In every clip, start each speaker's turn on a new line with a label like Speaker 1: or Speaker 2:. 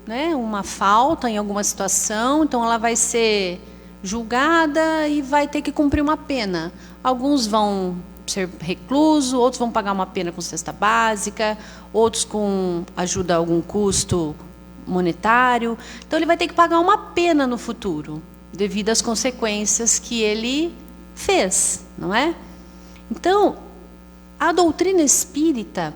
Speaker 1: né, uma falta em alguma situação, então ela vai ser julgada e vai ter que cumprir uma pena. Alguns vão ser reclusos, outros vão pagar uma pena com cesta básica, outros com ajuda a algum custo monetário. Então ele vai ter que pagar uma pena no futuro, devido às consequências que ele fez, não é? Então, a doutrina espírita,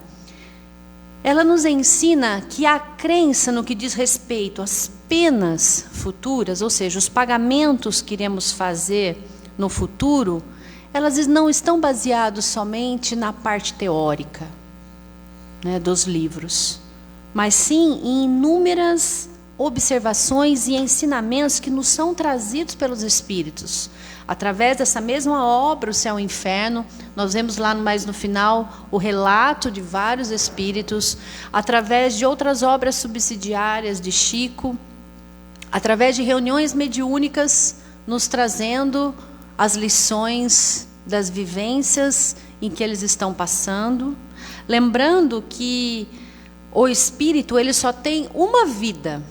Speaker 1: ela nos ensina que a crença no que diz respeito às penas futuras, ou seja, os pagamentos que iremos fazer no futuro, elas não estão baseadas somente na parte teórica, né, dos livros, mas sim em inúmeras observações e ensinamentos que nos são trazidos pelos Espíritos. Através dessa mesma obra, O Céu e o Inferno, nós vemos lá mais no final o relato de vários Espíritos, através de outras obras subsidiárias de Chico, através de reuniões mediúnicas, nos trazendo as lições das vivências em que eles estão passando. Lembrando que o espírito, ele só tem uma vida.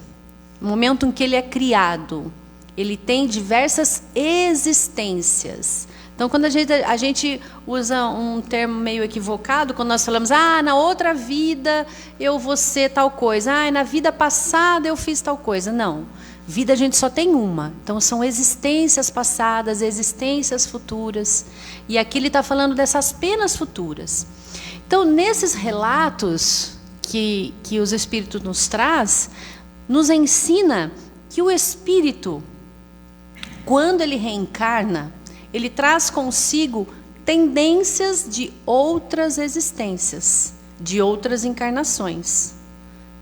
Speaker 1: No momento em que ele é criado, ele tem diversas existências. Então, quando a gente usa um termo meio equivocado, quando nós falamos, na outra vida eu vou ser tal coisa, na vida passada eu fiz tal coisa. Não, vida a gente só tem uma. Então, são existências passadas, existências futuras. E aqui ele está falando dessas penas futuras. Então, nesses relatos que os Espíritos nos traz, nos ensina que o Espírito, quando ele reencarna, ele traz consigo tendências de outras existências, de outras encarnações,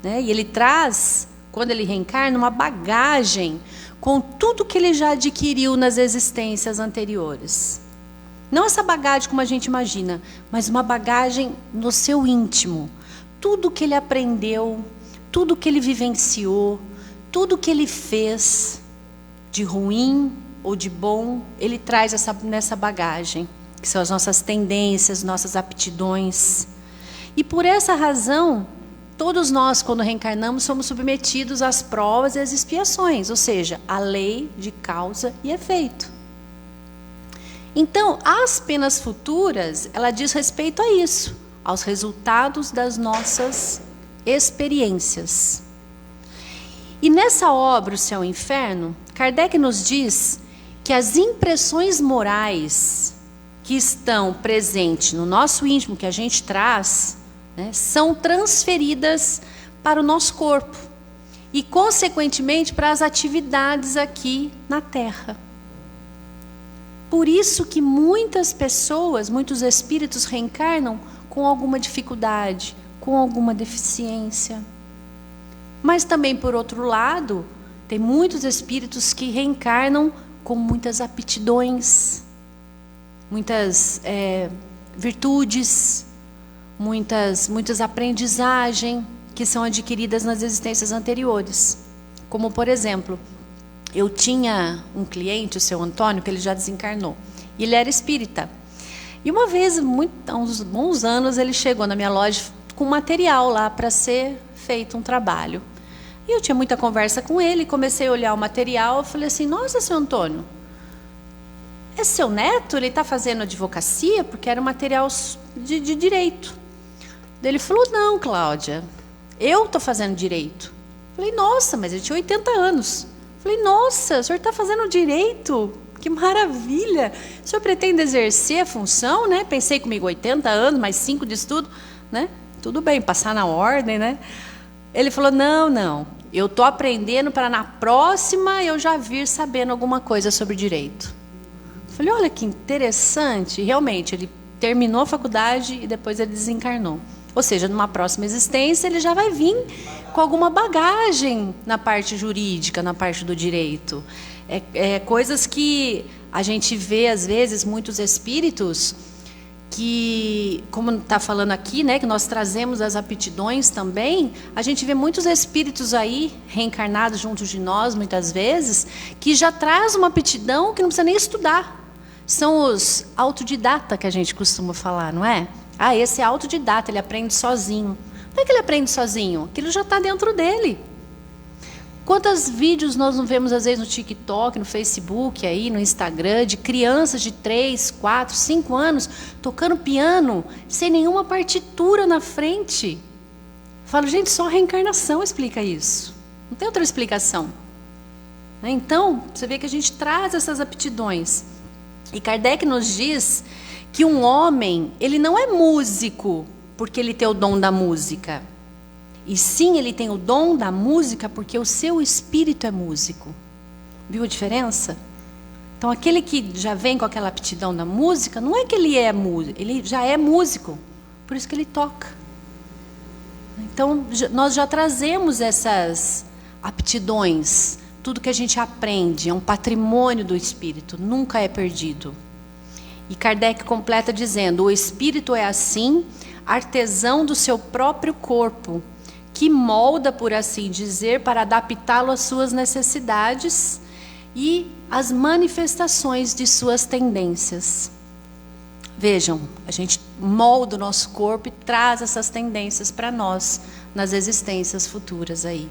Speaker 1: né? E ele traz, quando ele reencarna, uma bagagem com tudo que ele já adquiriu nas existências anteriores. Não essa bagagem como a gente imagina, mas uma bagagem no seu íntimo. Tudo que ele aprendeu, tudo que ele vivenciou, tudo que ele fez, de ruim ou de bom, ele traz nessa bagagem, que são as nossas tendências, nossas aptidões. E por essa razão, todos nós, quando reencarnamos, somos submetidos às provas e às expiações, ou seja, à lei de causa e efeito. Então, as penas futuras, ela diz respeito a isso, aos resultados das nossas experiências. E nessa obra, O Céu e o Inferno, Kardec nos diz que as impressões morais que estão presentes no nosso íntimo, que a gente traz, né, são transferidas para o nosso corpo e, consequentemente, para as atividades aqui na Terra. Por isso que muitas pessoas, muitos espíritos reencarnam com alguma dificuldade, com alguma deficiência. Mas também, por outro lado, tem muitos espíritos que reencarnam com muitas aptidões, muitas virtudes, muitas aprendizagens que são adquiridas nas existências anteriores. Como, por exemplo, eu tinha um cliente, o seu Antônio, que ele já desencarnou, e ele era espírita. E uma vez, há uns bons anos, ele chegou na minha loja com material lá para ser feito um trabalho. E eu tinha muita conversa com ele, comecei a olhar o material, eu falei assim, nossa, seu Antônio, é seu neto? Ele está fazendo advocacia? Porque era material de direito. Daí ele falou, não, Cláudia, eu estou fazendo direito. Eu falei, nossa, mas ele tinha 80 anos. Eu falei, nossa, o senhor está fazendo direito? Que maravilha! O senhor pretende exercer a função, né? Pensei comigo, 80 anos, mais 5 de estudo, né? Tudo bem, passar na ordem, né? Ele falou, não, eu estou aprendendo para na próxima eu já vir sabendo alguma coisa sobre direito. Eu falei, olha que interessante. Realmente, ele terminou a faculdade e depois ele desencarnou. Ou seja, numa próxima existência ele já vai vir com alguma bagagem na parte jurídica, na parte do direito. Coisas que a gente vê, às vezes, muitos espíritos que, como está falando aqui, né, que nós trazemos as aptidões também, a gente vê muitos espíritos aí, reencarnados junto de nós, muitas vezes, que já traz uma aptidão que não precisa nem estudar. São os autodidata que a gente costuma falar, não é? Esse é autodidata, ele aprende sozinho. Não é que ele aprende sozinho, aquilo já está dentro dele. Quantos vídeos nós não vemos às vezes no TikTok, no Facebook, aí, no Instagram, de crianças de 3, 4, 5 anos tocando piano sem nenhuma partitura na frente? Falo, gente, só a reencarnação explica isso. Não tem outra explicação. Então, você vê que a gente traz essas aptidões. E Kardec nos diz que um homem, ele não é músico porque ele tem o dom da música. E sim, ele tem o dom da música porque o seu espírito é músico. Viu a diferença? Então, aquele que já vem com aquela aptidão da música, não é que ele é músico, ele já é músico. Por isso que ele toca. Então, nós já trazemos essas aptidões. Tudo que a gente aprende é um patrimônio do espírito, nunca é perdido. E Kardec completa dizendo: o espírito é assim, artesão do seu próprio corpo, que molda, por assim dizer, para adaptá-lo às suas necessidades e às manifestações de suas tendências. Vejam, a gente molda o nosso corpo e traz essas tendências para nós nas existências futuras aí.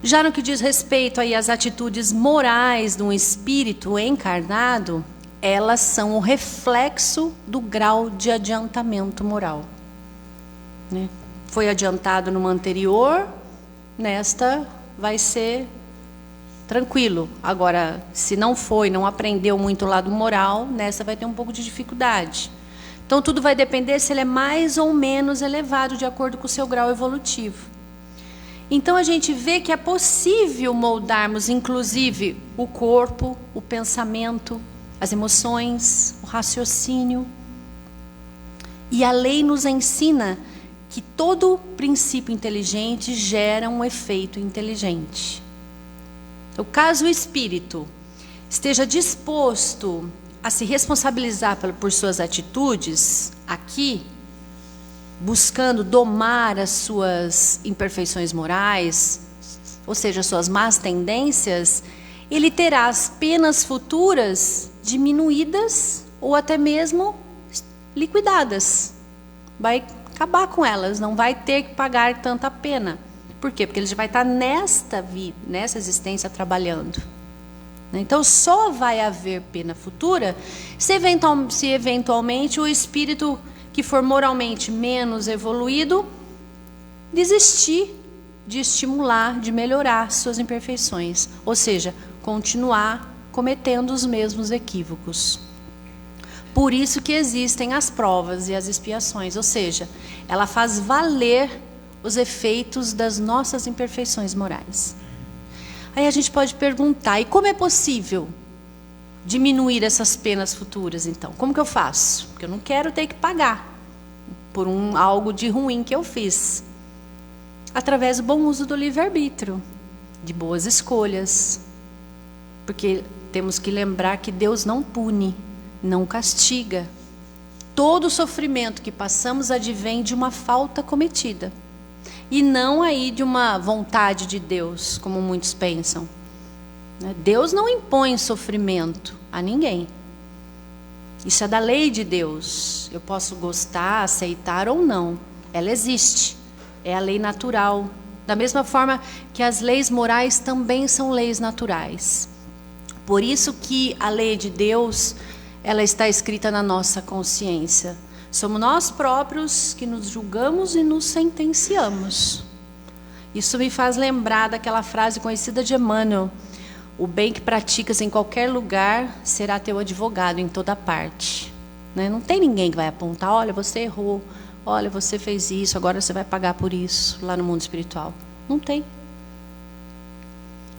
Speaker 1: Já no que diz respeito aí às atitudes morais de um espírito encarnado, elas são o reflexo do grau de adiantamento moral. Né? Foi adiantado numa anterior, nesta vai ser tranquilo. Agora, se não foi, não aprendeu muito o lado moral, nessa vai ter um pouco de dificuldade. Então, tudo vai depender se ele é mais ou menos elevado de acordo com o seu grau evolutivo. Então, a gente vê que é possível moldarmos, inclusive, o corpo, o pensamento, as emoções, o raciocínio. E a lei nos ensina que todo princípio inteligente gera um efeito inteligente. Então, caso o espírito esteja disposto a se responsabilizar por suas atitudes, aqui, buscando domar as suas imperfeições morais, ou seja, suas más tendências, ele terá as penas futuras diminuídas ou até mesmo liquidadas. Vai acabar com elas, não vai ter que pagar tanta pena. Por quê? Porque ele já vai estar nesta vida, nessa existência trabalhando. Então, só vai haver pena futura se eventualmente o espírito que for moralmente menos evoluído desistir de estimular, de melhorar suas imperfeições. Ou seja, continuar cometendo os mesmos equívocos. Por isso que existem as provas e as expiações. Ou seja, ela faz valer os efeitos das nossas imperfeições morais. Aí a gente pode perguntar, e como é possível diminuir essas penas futuras, então? Como que eu faço? Porque eu não quero ter que pagar por algo de ruim que eu fiz. Através do bom uso do livre-arbítrio, de boas escolhas. Porque temos que lembrar que Deus não pune, não castiga. Todo o sofrimento que passamos advém de uma falta cometida. E não aí de uma vontade de Deus, como muitos pensam. Deus não impõe sofrimento a ninguém. Isso é da lei de Deus. Eu posso gostar, aceitar ou não. Ela existe. É a lei natural. Da mesma forma que as leis morais também são leis naturais. Por isso que a lei de Deus, ela está escrita na nossa consciência. Somos nós próprios que nos julgamos e nos sentenciamos. Isso me faz lembrar daquela frase conhecida de Emmanuel: o bem que praticas em qualquer lugar será teu advogado em toda parte. Não tem ninguém que vai apontar: olha, você errou, olha, você fez isso, agora você vai pagar por isso lá no mundo espiritual. Não tem.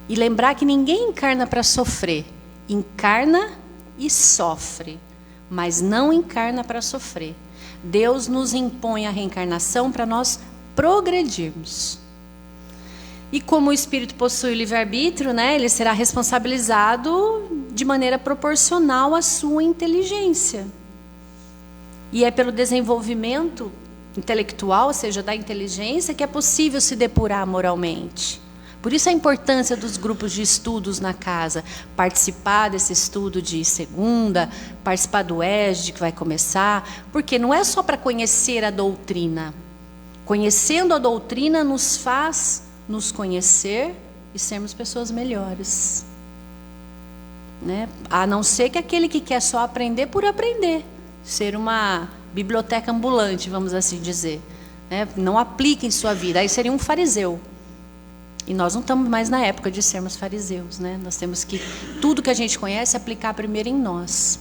Speaker 1: E lembrar que ninguém encarna para sofrer. Encarna e sofre, mas não encarna para sofrer. Deus nos impõe a reencarnação para nós progredirmos. E como o espírito possui o livre-arbítrio, ele será responsabilizado de maneira proporcional à sua inteligência. E é pelo desenvolvimento intelectual, ou seja, da inteligência, que é possível se depurar moralmente. Por isso a importância dos grupos de estudos na casa, participar desse estudo de segunda, participar do ESD que vai começar, porque não é só para conhecer a doutrina. Conhecendo a doutrina nos faz nos conhecer e sermos pessoas melhores, né? A não ser que aquele que quer só aprender por aprender, ser uma biblioteca ambulante, vamos assim dizer, né? Não aplica em sua vida, aí seria um fariseu. E nós não estamos mais na época de sermos fariseus, né? Nós temos que, tudo que a gente conhece, aplicar primeiro em nós.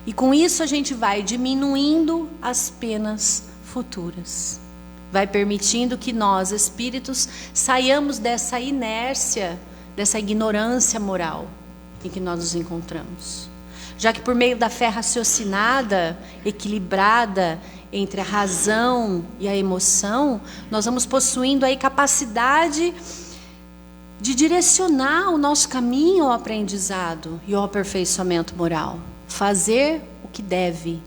Speaker 1: E com isso a gente vai diminuindo as penas futuras. Vai permitindo que nós, espíritos, saiamos dessa inércia, dessa ignorância moral em que nós nos encontramos. Já que por meio da fé raciocinada, equilibrada entre a razão e a emoção, nós vamos possuindo aí capacidade de direcionar o nosso caminho ao aprendizado e ao aperfeiçoamento moral. Fazer o que deve.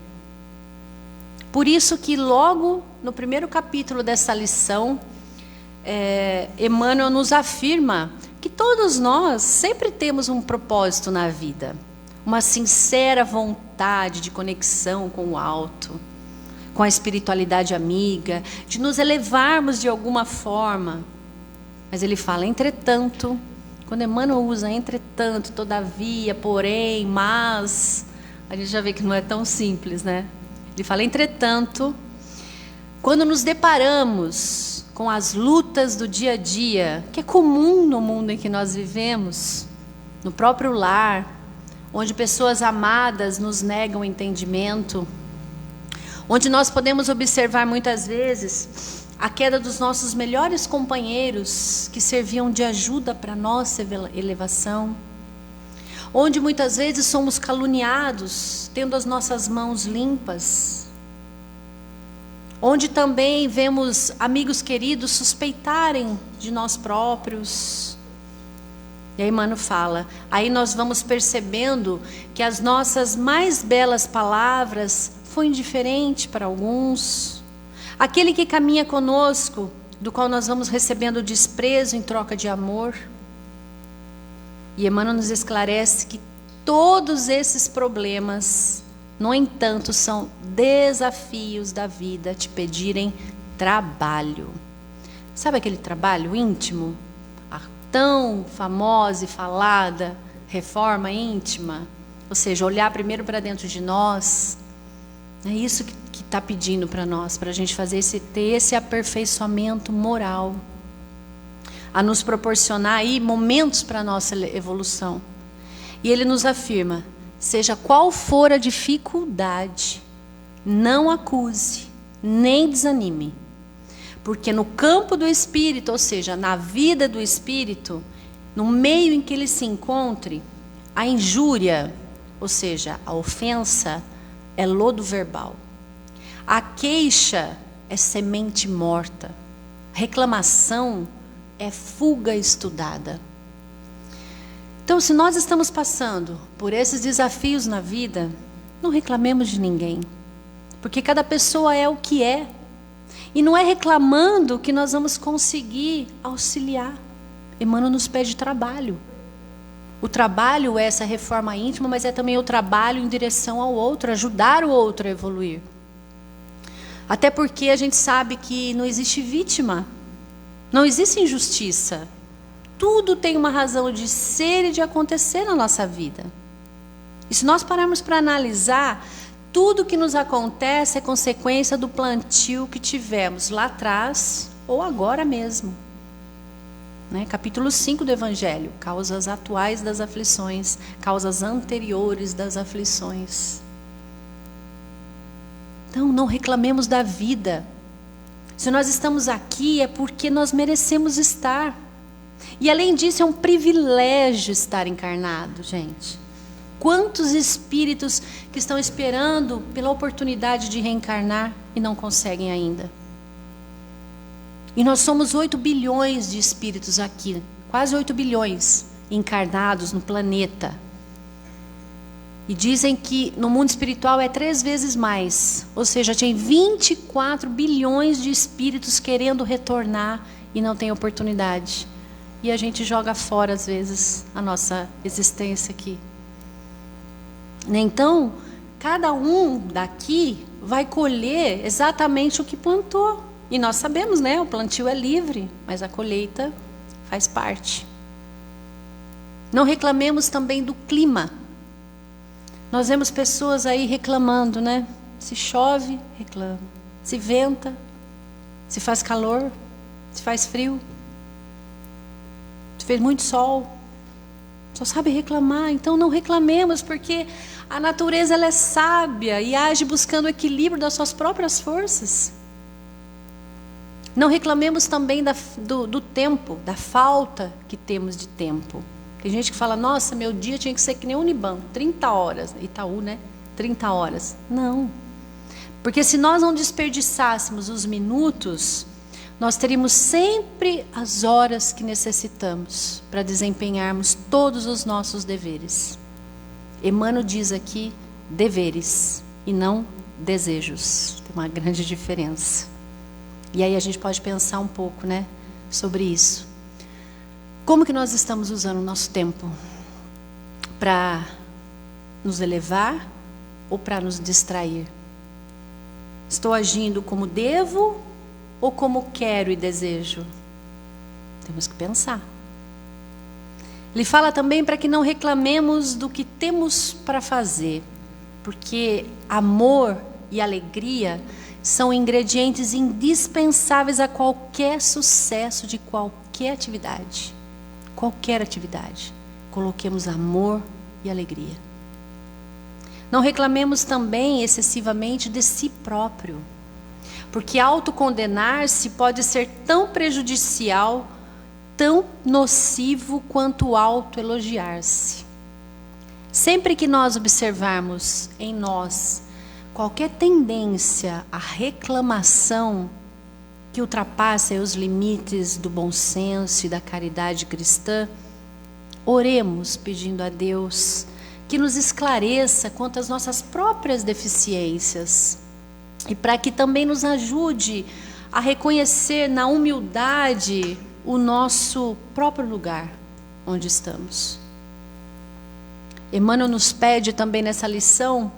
Speaker 1: Por isso que logo no primeiro capítulo dessa lição, Emmanuel nos afirma que todos nós sempre temos um propósito na vida, uma sincera vontade de conexão com o alto, com a espiritualidade amiga, de nos elevarmos de alguma forma. Mas ele fala, entretanto, quando Emmanuel usa entretanto, todavia, porém, mas, a gente já vê que não é tão simples, né? Ele fala, entretanto, quando nos deparamos com as lutas do dia a dia, que é comum no mundo em que nós vivemos, no próprio lar, onde pessoas amadas nos negam entendimento, onde nós podemos observar muitas vezes a queda dos nossos melhores companheiros que serviam de ajuda para a nossa elevação, onde muitas vezes somos caluniados, tendo as nossas mãos limpas, onde também vemos amigos queridos suspeitarem de nós próprios. E aí Emmanuel fala, aí nós vamos percebendo que as nossas mais belas palavras foi indiferente para alguns. Aquele que caminha conosco, do qual nós vamos recebendo desprezo em troca de amor. E Emmanuel nos esclarece que todos esses problemas, no entanto, são desafios da vida te pedirem trabalho. Sabe aquele trabalho íntimo? A tão famosa e falada reforma íntima? Ou seja, olhar primeiro para dentro de nós. É isso que está pedindo para nós, para a gente fazer ter esse aperfeiçoamento moral, a nos proporcionar aí momentos para a nossa evolução. E ele nos afirma, seja qual for a dificuldade, não acuse, nem desanime, porque no campo do espírito, ou seja, na vida do espírito, no meio em que ele se encontre, a injúria, ou seja, a ofensa, é lodo verbal. A queixa é semente morta. Reclamação é fuga estudada. Então, se nós estamos passando por esses desafios na vida, não reclamemos de ninguém. Porque cada pessoa é o que é. E não é reclamando que nós vamos conseguir auxiliar. Emmanuel nos pede trabalho. O trabalho é essa reforma íntima, mas é também o trabalho em direção ao outro, ajudar o outro a evoluir. Até porque a gente sabe que não existe vítima, não existe injustiça. Tudo tem uma razão de ser e de acontecer na nossa vida. E se nós pararmos para analisar, tudo que nos acontece é consequência do plantio que tivemos lá atrás ou agora mesmo. Capítulo 5 do Evangelho, causas atuais das aflições, causas anteriores das aflições. Então, não reclamemos da vida. Se nós estamos aqui é porque nós merecemos estar. E além disso, é um privilégio estar encarnado, gente. Quantos espíritos que estão esperando pela oportunidade de reencarnar e não conseguem ainda? E nós somos 8 bilhões de espíritos aqui, quase 8 bilhões encarnados no planeta. E dizem que no mundo espiritual é 3 vezes mais. Ou seja, tem 24 bilhões de espíritos querendo retornar e não tem oportunidade. E a gente joga fora, às vezes, a nossa existência aqui. Então, cada um daqui vai colher exatamente o que plantou. E nós sabemos, o plantio é livre, mas a colheita faz parte. Não reclamemos também do clima. Nós vemos pessoas aí reclamando, né? Se chove, reclama. Se venta, se faz calor, se faz frio, se fez muito sol, só sabe reclamar. Então não reclamemos, porque a natureza ela é sábia e age buscando o equilíbrio das suas próprias forças. Não reclamemos também do tempo, da falta que temos de tempo. Tem gente que fala, nossa, meu dia tinha que ser que nem Unibanco, 30 horas, Itaú, né? 30 horas. Não. Porque se nós não desperdiçássemos os minutos, nós teríamos sempre as horas que necessitamos para desempenharmos todos os nossos deveres. Emmanuel diz aqui, deveres, e não desejos. Tem uma grande diferença. E aí a gente pode pensar um pouco, né, sobre isso. Como que nós estamos usando o nosso tempo? Para nos elevar ou para nos distrair? Estou agindo como devo ou como quero e desejo? Temos que pensar. Ele fala também para que não reclamemos do que temos para fazer, porque amor e alegria são ingredientes indispensáveis a qualquer sucesso de qualquer atividade. Qualquer atividade. Coloquemos amor e alegria. Não reclamemos também excessivamente de si próprio, porque autocondenar-se pode ser tão prejudicial, tão nocivo quanto autoelogiar-se. Sempre que nós observarmos em nós qualquer tendência à reclamação que ultrapasse os limites do bom senso e da caridade cristã, oremos pedindo a Deus que nos esclareça quanto às nossas próprias deficiências e para que também nos ajude a reconhecer na humildade o nosso próprio lugar onde estamos. Emmanuel nos pede também nessa lição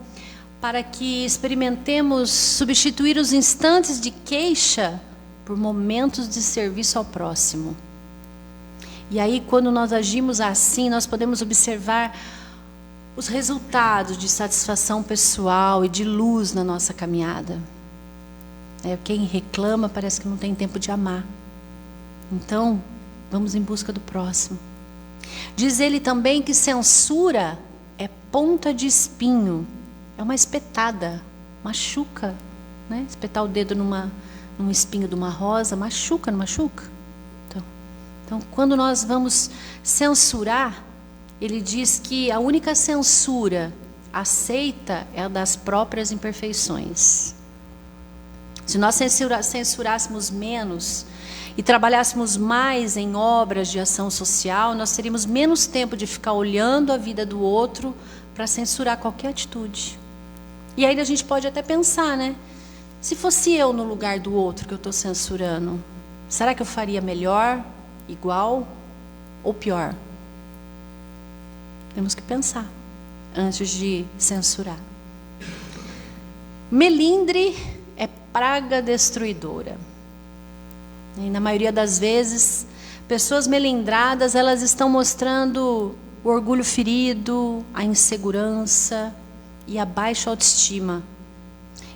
Speaker 1: para que experimentemos substituir os instantes de queixa por momentos de serviço ao próximo. E aí, quando nós agimos assim, nós podemos observar os resultados de satisfação pessoal e de luz na nossa caminhada. Quem reclama parece que não tem tempo de amar. Então, vamos em busca do próximo. Diz ele também que censura é ponta de espinho, é uma espetada, machuca, né? Espetar o dedo num espinho de uma rosa, machuca, não machuca? Então, quando nós vamos censurar, ele diz que a única censura aceita é a das próprias imperfeições. Se nós censurássemos menos e trabalhássemos mais em obras de ação social, nós teríamos menos tempo de ficar olhando a vida do outro para censurar qualquer atitude. E aí a gente pode até pensar, né? Se fosse eu no lugar do outro que eu estou censurando, será que eu faria melhor, igual ou pior? Temos que pensar antes de censurar. Melindre é praga destruidora. E na maioria das vezes, pessoas melindradas, elas estão mostrando o orgulho ferido, a insegurança e a baixa autoestima.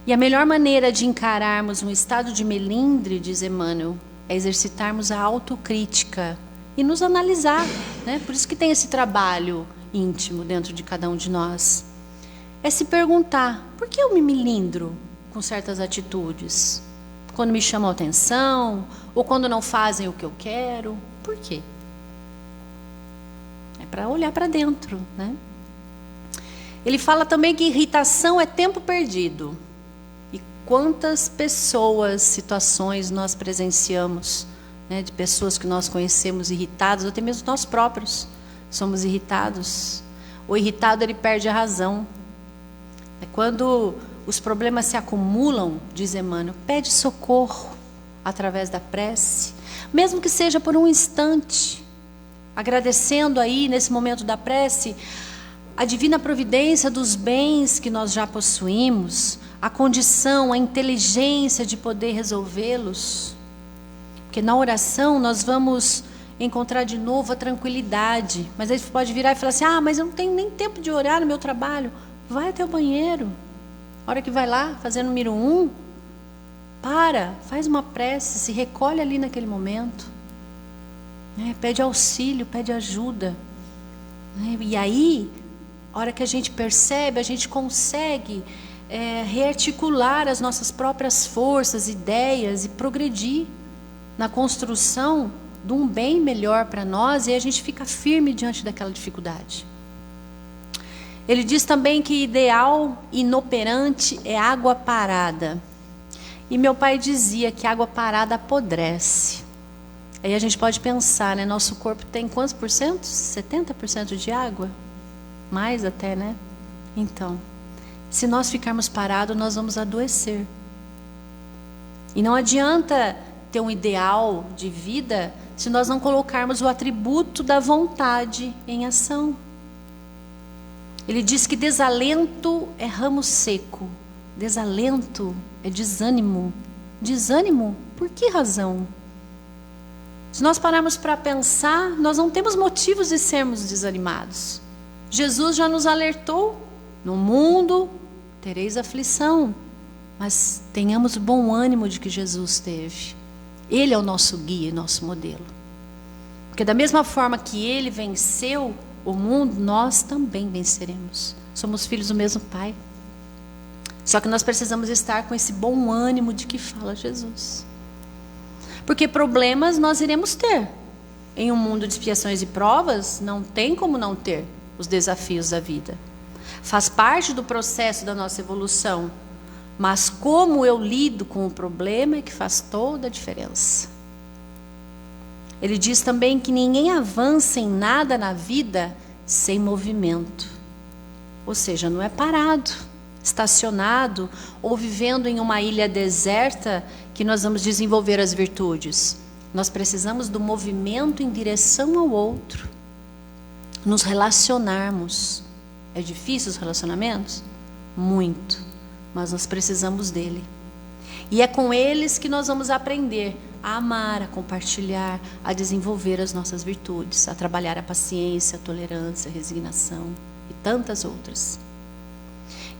Speaker 1: E a melhor maneira de encararmos um estado de melindre, diz Emmanuel, é exercitarmos a autocrítica e nos analisar, né? Por isso que tem esse trabalho íntimo dentro de cada um de nós. É se perguntar, por que eu me melindro com certas atitudes? Quando me chamam a atenção, ou quando não fazem o que eu quero, por quê? É para olhar para dentro, né? Ele fala também que irritação é tempo perdido. E quantas pessoas, situações nós presenciamos, né, de pessoas que nós conhecemos irritadas, ou até mesmo nós próprios somos irritados. O irritado, ele perde a razão. É quando os problemas se acumulam, diz Emmanuel, pede socorro através da prece, mesmo que seja por um instante, agradecendo aí nesse momento da prece a divina providência dos bens que nós já possuímos, a condição, a inteligência de poder resolvê-los. Porque na oração nós vamos encontrar de novo a tranquilidade. Mas aí você pode virar e falar assim: mas eu não tenho nem tempo de orar no meu trabalho. Vai até o banheiro. A hora que vai lá, fazer número 1, faz uma prece, se recolhe ali naquele momento. Pede auxílio, pede ajuda. E aí, a hora que a gente percebe, a gente consegue rearticular as nossas próprias forças, ideias e progredir na construção de um bem melhor para nós, e a gente fica firme diante daquela dificuldade. Ele diz também que ideal inoperante é água parada. E meu pai dizia que água parada apodrece. Aí a gente pode pensar, né? Nosso corpo tem quantos por cento? 70% de água? Mais até, né? Então, se nós ficarmos parados, nós vamos adoecer. E não adianta ter um ideal de vida se nós não colocarmos o atributo da vontade em ação. Ele diz que desalento é ramo seco. Desalento é desânimo. Desânimo? Por que razão? Se nós pararmos para pensar, nós não temos motivos de sermos desanimados. Jesus já nos alertou: no mundo tereis aflição, mas tenhamos bom ânimo de que Jesus teve. Ele é o nosso guia e nosso modelo. Porque da mesma forma que ele venceu o mundo, nós também venceremos. Somos filhos do mesmo Pai. Só que nós precisamos estar com esse bom ânimo de que fala Jesus. Porque problemas nós iremos ter. Em um mundo de expiações e provas, não tem como não ter os desafios da vida. Faz parte do processo da nossa evolução. Mas como eu lido com o problema é que faz toda a diferença. Ele diz também que ninguém avança em nada na vida sem movimento. Ou seja, não é parado, estacionado ou vivendo em uma ilha deserta que nós vamos desenvolver as virtudes. Nós precisamos do movimento em direção ao outro. Nos relacionarmos. É difícil os relacionamentos? Muito. Mas nós precisamos dele. E é com eles que nós vamos aprender a amar, a compartilhar, a desenvolver as nossas virtudes, a trabalhar a paciência, a tolerância, a resignação e tantas outras.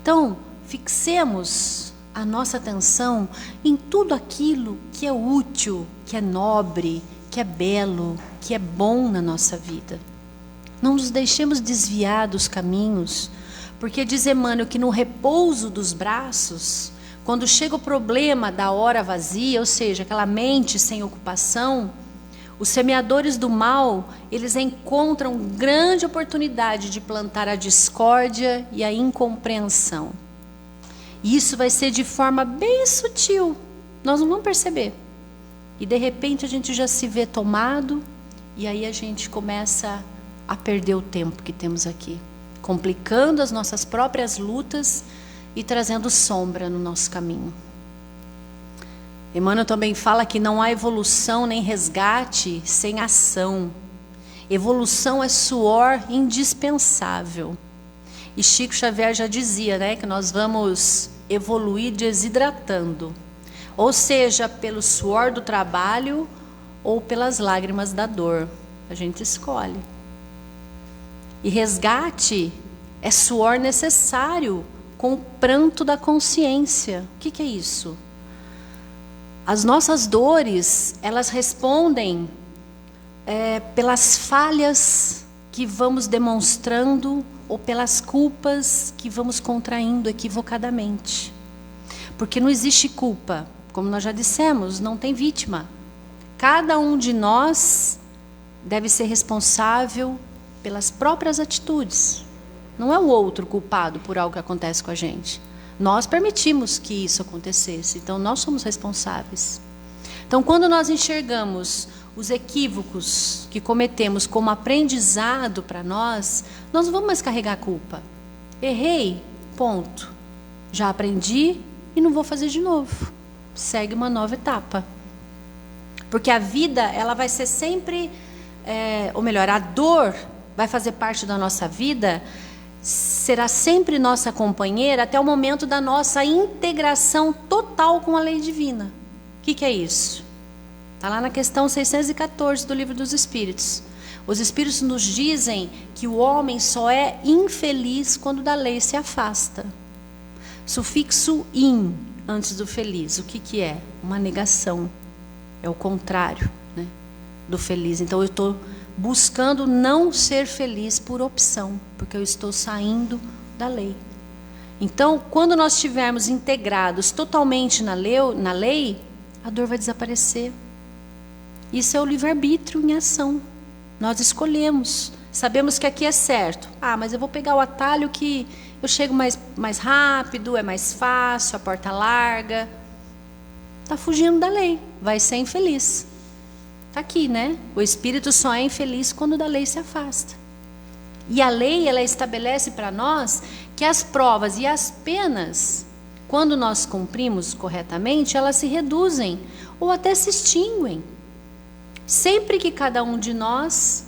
Speaker 1: Então, fixemos a nossa atenção em tudo aquilo que é útil, que é nobre, que é belo, que é bom na nossa vida. Não nos deixemos desviar dos caminhos, porque diz Emmanuel que no repouso dos braços, quando chega o problema da hora vazia, ou seja, aquela mente sem ocupação, os semeadores do mal, eles encontram grande oportunidade de plantar a discórdia e a incompreensão. E isso vai ser de forma bem sutil, nós não vamos perceber. E de repente a gente já se vê tomado, e aí a gente começa a perder o tempo que temos aqui, complicando as nossas próprias lutas e trazendo sombra no nosso caminho. Emmanuel também fala que não há evolução nem resgate sem ação. Evolução é suor indispensável. E Chico Xavier já dizia, né, que nós vamos evoluir desidratando. Ou seja, pelo suor do trabalho ou pelas lágrimas da dor. A gente escolhe. E resgate é suor necessário com o pranto da consciência. O que é isso? As nossas dores, elas respondem pelas falhas que vamos demonstrando ou pelas culpas que vamos contraindo equivocadamente. Porque não existe culpa, como nós já dissemos, não tem vítima. Cada um de nós deve ser responsável pelas próprias atitudes. Não é o outro culpado por algo que acontece com a gente. Nós permitimos que isso acontecesse, então nós somos responsáveis. Então, quando nós enxergamos os equívocos que cometemos como aprendizado para nós, nós não vamos mais carregar a culpa. Errei, ponto. Já aprendi e não vou fazer de novo. Segue uma nova etapa. Porque a vida, ela vai ser sempre, ou melhor, a dor vai fazer parte da nossa vida, será sempre nossa companheira até o momento da nossa integração total com a lei divina. O que é isso? Está lá na questão 614 do Livro dos Espíritos. Os Espíritos nos dizem que o homem só é infeliz quando da lei se afasta. Sufixo in, antes do feliz, o que é? Uma negação. É o contrário, né, do feliz. Então eu estou buscando não ser feliz por opção, porque eu estou saindo da lei. Então, quando nós estivermos integrados totalmente na lei, a dor vai desaparecer. Isso é o livre-arbítrio em ação. Nós escolhemos. Sabemos que aqui é certo. Mas eu vou pegar o atalho que eu chego mais rápido, é mais fácil, a porta larga. Está fugindo da lei. Vai ser infeliz. Está aqui, né? O espírito só é infeliz quando da lei se afasta. E a lei, ela estabelece para nós que as provas e as penas, quando nós cumprimos corretamente, elas se reduzem ou até se extinguem. Sempre que cada um de nós,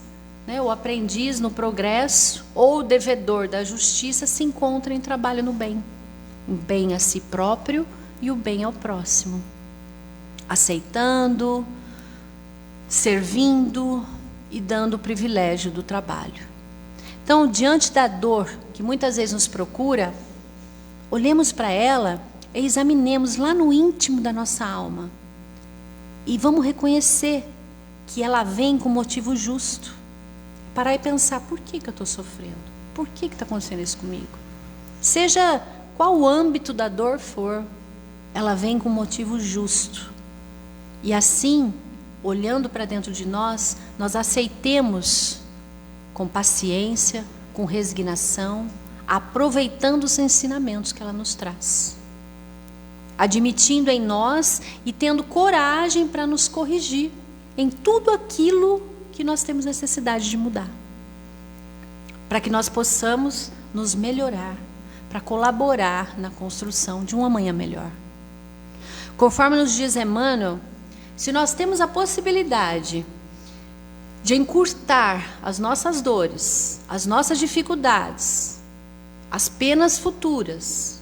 Speaker 1: né, o aprendiz no progresso ou o devedor da justiça, se encontra em trabalho no bem. O bem a si próprio e o bem ao próximo. Aceitando, servindo e dando o privilégio do trabalho. Então, diante da dor que muitas vezes nos procura, olhemos para ela e examinemos lá no íntimo da nossa alma. E vamos reconhecer que ela vem com motivo justo. Parar e pensar, por que eu estou sofrendo? Por que está acontecendo isso comigo? Seja qual o âmbito da dor for, ela vem com motivo justo. E assim, olhando para dentro de nós, nós aceitemos com paciência, com resignação, aproveitando os ensinamentos que ela nos traz. Admitindo em nós e tendo coragem para nos corrigir em tudo aquilo que nós temos necessidade de mudar. Para que nós possamos nos melhorar, para colaborar na construção de um amanhã melhor. Conforme nos diz Emmanuel, se nós temos a possibilidade de encurtar as nossas dores, as nossas dificuldades, as penas futuras,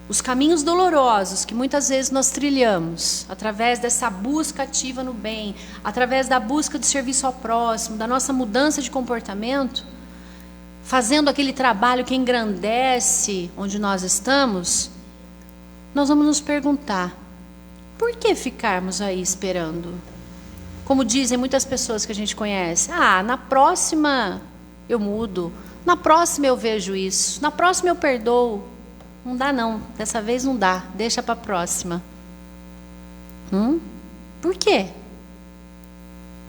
Speaker 1: os caminhos dolorosos que muitas vezes nós trilhamos, através dessa busca ativa no bem, através da busca do serviço ao próximo, da nossa mudança de comportamento, fazendo aquele trabalho que engrandece onde nós estamos, nós vamos nos perguntar, por que ficarmos aí esperando? Como dizem muitas pessoas que a gente conhece, na próxima eu mudo, na próxima eu vejo isso, na próxima eu perdoo. Não dá não, dessa vez não dá, deixa para a próxima. Por quê?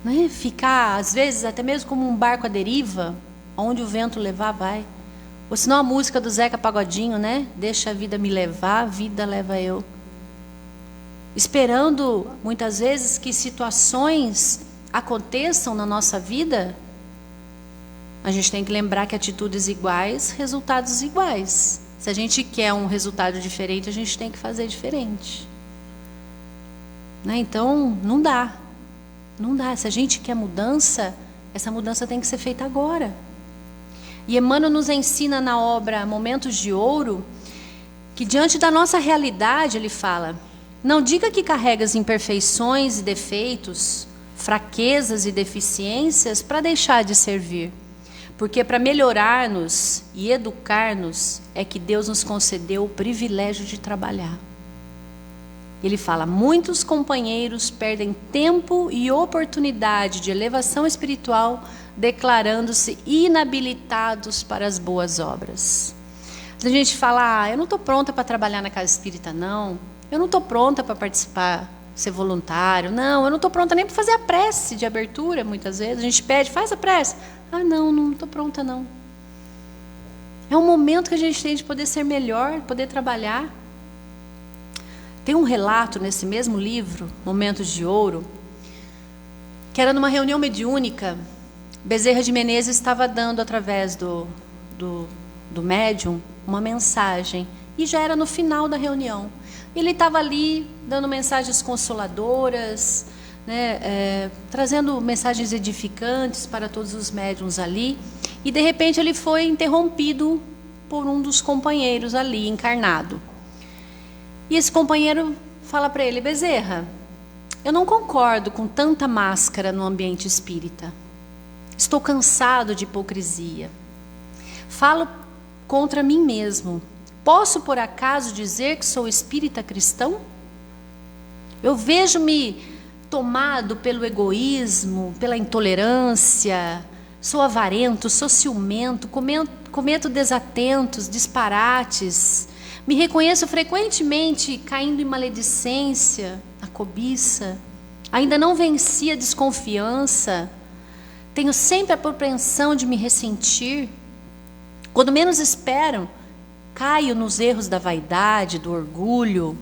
Speaker 1: Não é ficar, às vezes, até mesmo como um barco à deriva, onde o vento levar, vai. Ou senão a música do Zeca Pagodinho, né? Deixa a vida me levar, a vida leva eu. Esperando, muitas vezes, que situações aconteçam na nossa vida, a gente tem que lembrar que atitudes iguais, resultados iguais. Se a gente quer um resultado diferente, a gente tem que fazer diferente. Né? Então, não dá. Não dá. Se a gente quer mudança, essa mudança tem que ser feita agora. E Emmanuel nos ensina na obra Momentos de Ouro, que diante da nossa realidade, ele fala, não diga que carregas imperfeições e defeitos, fraquezas e deficiências para deixar de servir. Porque para melhorar-nos e educar-nos é que Deus nos concedeu o privilégio de trabalhar. Ele fala, muitos companheiros perdem tempo e oportunidade de elevação espiritual declarando-se inabilitados para as boas obras. A gente fala, eu não estou pronta para trabalhar na casa espírita, não. Eu não estou pronta para participar, ser voluntário. Não, eu não estou pronta nem para fazer a prece de abertura, muitas vezes. A gente pede, faz a prece. Não estou pronta, não. É um momento que a gente tem de poder ser melhor, poder trabalhar. Tem um relato nesse mesmo livro, Momentos de Ouro, que era numa reunião mediúnica. Bezerra de Menezes estava dando, através do médium, uma mensagem. E já era no final da reunião. Ele estava ali dando mensagens consoladoras, né, trazendo mensagens edificantes para todos os médiuns ali. E de repente ele foi interrompido por um dos companheiros ali, encarnado. E esse companheiro fala para ele, Bezerra, Eu não concordo com tanta máscara no ambiente espírita. Estou cansado de hipocrisia. Falo contra mim mesmo. Posso, por acaso, dizer que sou espírita cristão? Eu vejo-me tomado pelo egoísmo, pela intolerância, sou avarento, sou ciumento, cometo desatentos, disparates, me reconheço frequentemente caindo em maledicência, na cobiça, ainda não venci a desconfiança, tenho sempre a propensão de me ressentir, quando menos espero, caio nos erros da vaidade, do orgulho,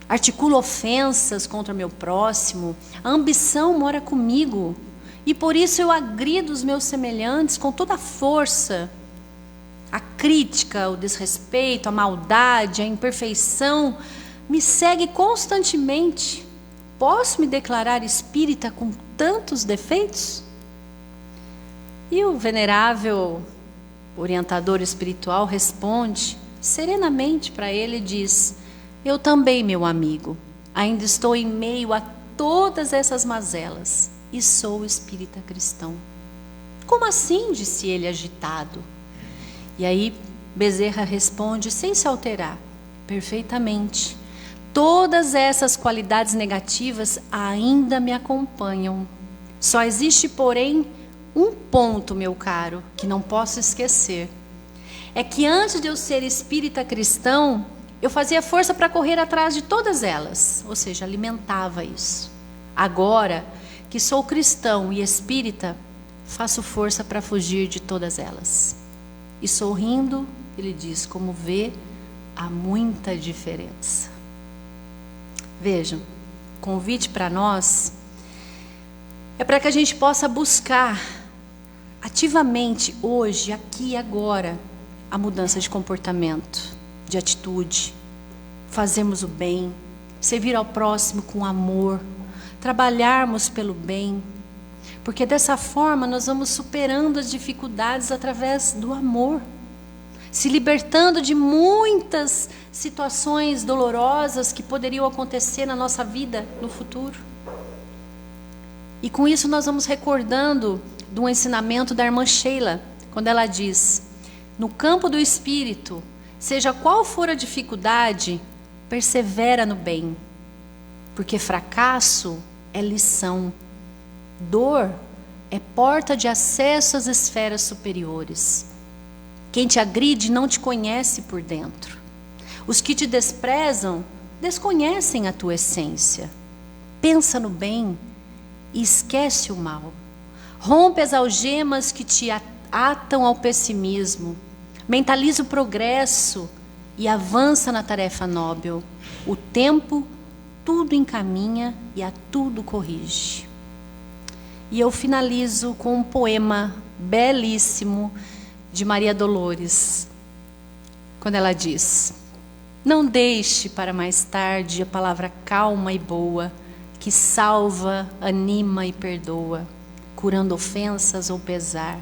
Speaker 1: articulo ofensas contra meu próximo, a ambição mora comigo e por isso eu agrido os meus semelhantes com toda a força. A crítica, o desrespeito, a maldade, a imperfeição me segue constantemente. Posso me declarar espírita com tantos defeitos? E o venerável orientador espiritual responde serenamente para ele e diz: eu também, meu amigo, ainda estou em meio a todas essas mazelas e sou espírita cristão. Como assim? Disse ele agitado. E aí Bezerra responde sem se alterar: perfeitamente. Todas essas qualidades negativas ainda me acompanham. Só existe, porém, um ponto, meu caro, que não posso esquecer. É que antes de eu ser espírita cristão, eu fazia força para correr atrás de todas elas, ou seja, alimentava isso. Agora que sou cristão e espírita, faço força para fugir de todas elas. E sorrindo, ele diz: como vê, há muita diferença. Vejam, convite para nós é para que a gente possa buscar ativamente, hoje, aqui e agora, a mudança de comportamento, de atitude, fazermos o bem, servir ao próximo com amor, trabalharmos pelo bem, porque dessa forma nós vamos superando as dificuldades através do amor, se libertando de muitas situações dolorosas que poderiam acontecer na nossa vida no futuro. E com isso nós vamos recordando do ensinamento da irmã Sheila, quando ela diz: no campo do espírito, seja qual for a dificuldade, persevera no bem, porque fracasso é lição, dor é porta de acesso às esferas superiores. Quem te agride não te conhece por dentro. Os que te desprezam desconhecem a tua essência. Pensa no bem e esquece o mal. Rompe as algemas que te atam ao pessimismo. Mentaliza o progresso e avança na tarefa nóbil. O tempo tudo encaminha e a tudo corrige. E eu finalizo com um poema belíssimo de Maria Dolores, quando ela diz: não deixe para mais tarde a palavra calma e boa, que salva, anima e perdoa, curando ofensas ou pesar.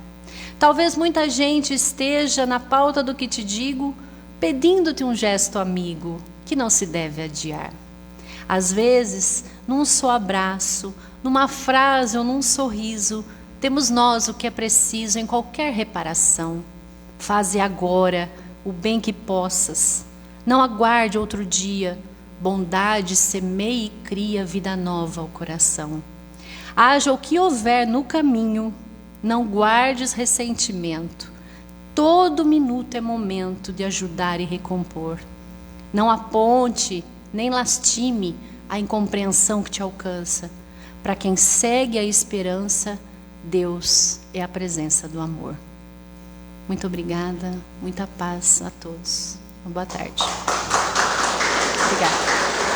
Speaker 1: Talvez muita gente esteja na pauta do que te digo, pedindo-te um gesto amigo, que não se deve adiar. Às vezes, num só abraço, numa frase ou num sorriso, temos nós o que é preciso em qualquer reparação. Faze agora o bem que possas. Não aguarde outro dia. Bondade semeia e cria vida nova ao coração. Haja o que houver no caminho, não guardes ressentimento. Todo minuto é momento de ajudar e recompor. Não aponte, nem lastime a incompreensão que te alcança. Para quem segue a esperança, Deus é a presença do amor. Muito obrigada, muita paz a todos. Boa tarde. Obrigada.